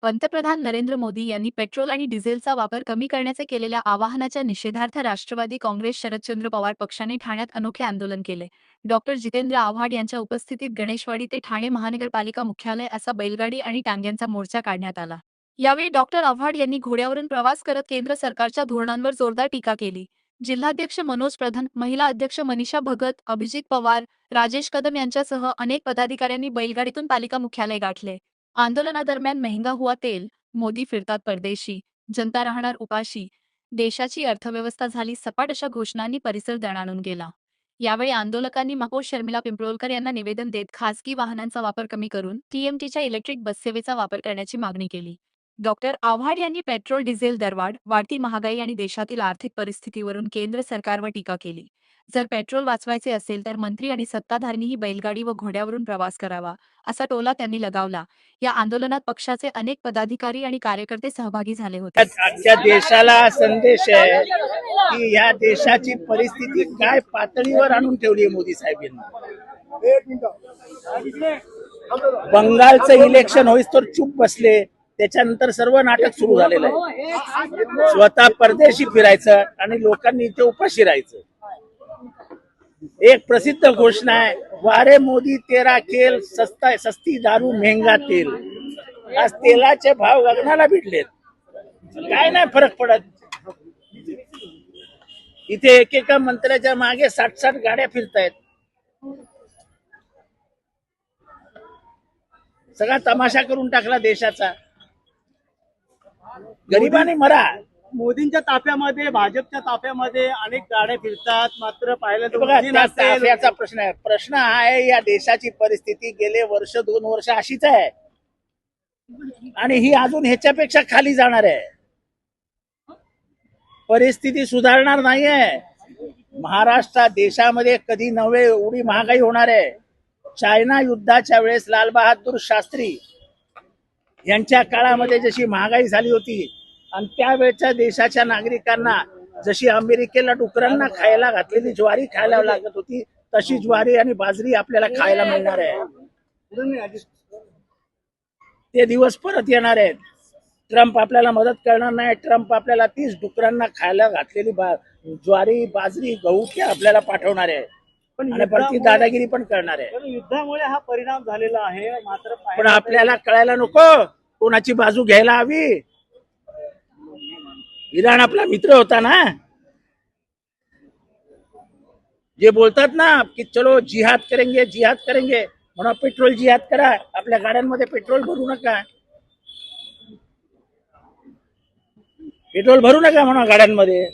पंतप्रधान नरेंद्र मोदी यांनी पेट्रोल आणि डिझेलचा वापर कमी करण्याचे केलेल्या आवाहनाच्या निषेधार्थ राष्ट्रवादी काँग्रेस शरदचंद्र पवार पक्षाने ठाण्यात अनोखे आंदोलन केले. डॉक्टर जितेंद्र आव्हाड यांच्या उपस्थितीत गणेशवाडी ते ठाणे महानगरपालिका मुख्यालय असा बैलगाडी आणि टांग्यांचा मोर्चा काढण्यात आला. यावेळी डॉक्टर आव्हाड यांनी घोड्यावरून प्रवास करत केंद्र सरकारच्या धोरणांवर जोरदार टीका केली. जिल्हाध्यक्ष मनोज प्रधान, महिला अध्यक्ष मनीषा भगत, अभिजित पवार, राजेश कदम यांच्यासह अनेक पदाधिकाऱ्यांनी बैलगाडीतून पालिका मुख्यालय गाठले. आंदोलनादरम्यान महंगा हुआ तेल, मोदी फिरतात परदेशी, जनता राहणार उपाशी, देशाची अर्थव्यवस्था झाली सपाट अशा घोषणांनी परिसर दणाणून गेला. यावेळी आंदोलकांनी महापौर शर्मिला पिंपळोलकर यांना निवेदन देत खासगी वाहनांचा वापर कमी करून टीएमटीच्या इलेक्ट्रिक बससेवेचा वापर करण्याची मागणी केली. डॉक्टर आव्हाड यांनी पेट्रोल डिझेल दरवाढ, वाढती महागाई आणि देशातील आर्थिक परिस्थितीवरून केंद्र सरकारवर टीका केली. जर पेट्रोल वाचवायचे असेल तर मंत्री आणि सत्ताधाऱ्यांनीही बैलगाडी व घोड्यावरून प्रवास करावा, असा टोला त्यांनी लगावला. या आंदोलनात पक्षाचे अनेक पदाधिकारी आणि कार्यकर्ते सहभागी झाले होते. आजच्या देशाला संदेश आहे की या देशाची परिस्थिती काय पातळीवर आणून ठेवली आहे मोदी साहेबांनी. बंगालचं इलेक्शन होईस तर चूप बसले, त्याच्यानंतर सर्व नाटक सुरू झालेलं आहे. स्वतः परदेशी फिरायचं आणि लोकांनी इथे उपाशी राहायचं. एक प्रसिद्ध घोषणा आहे, वारे मोदी तेरा खेल, सस्ती दारू महंगा तेल. आज तेलाचे भाव गगनाला भिडलेत, काय नाही फरक पडत. इथे एकेका मंत्र्याच्या मागे 60 गाड्या फिरतायत. सगळा तमाशा करून टाकला देशाचा. गरिबाने मरा. मोदींच्या ताफ्यामध्ये, भाजपच्या ताफ्यामध्ये अनेक गाड्या फिरतात, मात्र पाहिलं तर बघा, त्या ताफ्याचा प्रश्न आहे. प्रश्न हा आहे, या देशाची परिस्थिती गेले वर्ष 2 वर्ष अशीच आहे आणि ही अजून ह्याच्यापेक्षा खाली जाणार आहे. परिस्थिती सुधारणार नाहीये. महाराष्ट्र देशामध्ये कधी नव्हे एवढी महागाई होणार आहे. चायना युद्धाच्या वेळेस लाल बहादूर शास्त्री यांच्या काळामध्ये जशी महागाई झाली होती आणि त्यावेळेच्या देशाच्या नागरिकांना जशी अमेरिकेला डुकरांना खायला घातलेली ज्वारी खायला लागत होती, तशी ज्वारी आणि बाजरी आपल्याला खायला मिळणार आहे. ते दिवस परत येणार आहेत. ट्रम्प आपल्याला मदत करणार नाही. ट्रम्प आपल्याला 30 डुकरांना खायला घातलेली ज्वारी, बाजरी, गहू ते आपल्याला पाठवणार आहे आणि परत दादागिरी पण करणार आहे. युद्धामुळे हा परिणाम झालेला आहे. मात्र पण आपल्याला कळायला नको कोणाची बाजू घ्यायला हवी. इराण आपला मित्र होता ना. जे बोलतात ना की चलो जिहाद करेंगे म्हणून पेट्रोल जिहाद करा. आपल्या गाड्यांमध्ये पेट्रोल भरू नका म्हणा गाड्यांमध्ये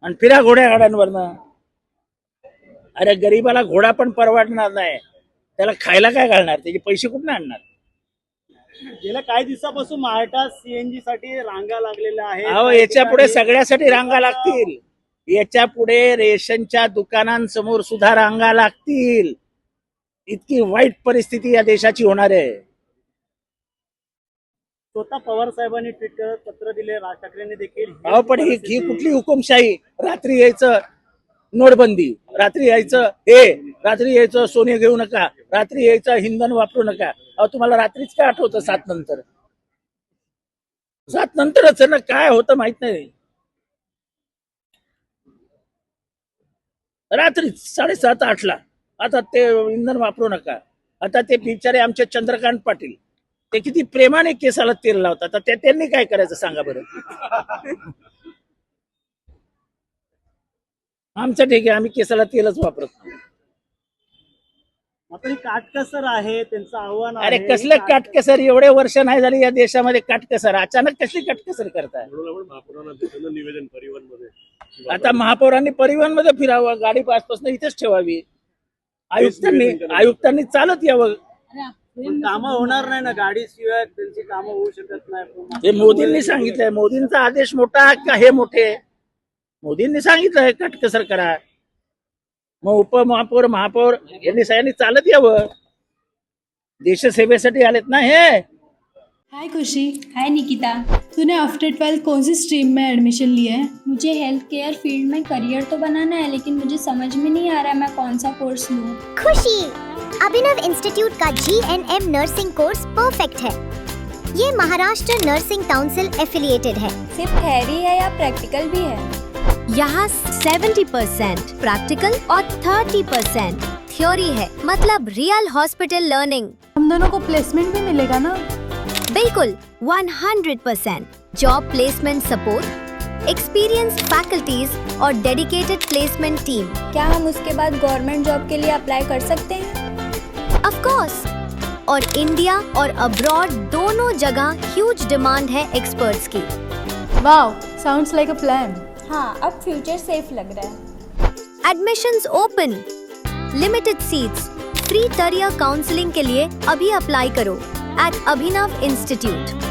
आणि फिरा घोड्या गाड्यांवरनं. अरे गरीबाला घोडा पण परवडणार नाही, त्याला खायला काय घालणार, त्याचे पैसे कुठून आणणार. गेल्या काही दिवसापासून महाराष्ट्रात सीएनजी साठी रांगा लागलेल्या आहेत. अहो, याच्या पुढे सगळ्यासाठी रांगा लागतील. याच्या पुढे रेशनच्या दुकानांसमोर सुद्धा रांगा लागतील. इतकी वाईट परिस्थिती या देशाची होणार आहे. स्वतः पवार साहेबांनी ट्विट करत पत्र दिले. राज ठाकरेंनी देखील. अहो, पण ही कुठली हुकुमशाही. रात्री यायचं नोटबंदी, रात्री यायचं सोने घेऊ नका, रात्री यायचं इंधन वापरू नका. अहो, तुम्हाला रात्रीच काय आठवतं? 7 नंतरच ना काय होतं माहित नाही. रात्री 7:30-8ला आता ते इंधन वापरू नका. आता ते बिचारे आमचे चंद्रकांत पाटील ते किती प्रेमाने केसाला तेल लावतात, तर त्यांनी काय करायचं सांगा बरं. आमचं ठीक आहे, आम्ही केसाला तेलच वापरत नाही. मात्र काटकसर आहे त्यांचं आव्हान. अरे कसलं काटकसर? एवढे वर्ष नाही झाली या देशामध्ये काटकसर. अचानक कसली काटकसर करताय? आता महापौरांनी परिवहन मध्ये फिरावं, गाडी पासपासून इथेच ठेवावी. आयुक्तांनी चालत यावं. कामं होणार नाही ना, गाडी शिवाय त्यांची कामं होऊ शकत नाही. हे मोदींनी सांगितलंय. मोदींचा आदेश मोठा का हे मोठे? मोदींनी सांगितलंय काटकसर करा. मग उपमहापौर, महापौर यांनी सगळ्यांनी चालत यावं. देशसेवेसाठी आलेत ना हे. हाय खुशी. हाय निकिता. तूने आफ्टर 12 कौन सी स्ट्रीम में एडमिशन लिया है? मुझे हेल्थ केयर फील्ड में करियर तो बनाना है, लेकिन मुझे समझ में नहीं आ रहा मैं कौन सा कोर्स लूं। खुशी, अभिनव इंस्टीट्यूट का GNM नर्सिंग कोर्स परफेक्ट है। ये महाराष्ट्र नर्सिंग काउंसिल एफिलिएटेड है। सिर्फ थ्योरी है या प्रैक्टिकल भी है? यहाँ 70% प्रैक्टिकल और 30% थ्योरी है, मतलब रियल हॉस्पिटल लर्निंग। हम दोनों को प्लेसमेंट भी मिलेगा ना? बिल्कुल 100% job placement support, experience faculties और डेडिकेटेड प्लेसमेंट टीम। क्या हम उसके बाद गवर्नमेंट जॉब के लिए अप्लाई कर सकते हैं? ऑफ कोर्स, और इंडिया और अब्रॉड दोनों जगह ह्यूज डिमांड है एक्सपर्ट्स की। Wow, sounds like a plan. हाँ, अब फ्यूचर सेफ लग रहा है। Admissions open, limited seats, free career counselling के लिए अभी अप्लाई करो एट अभिनव इंस्टीट्यूट।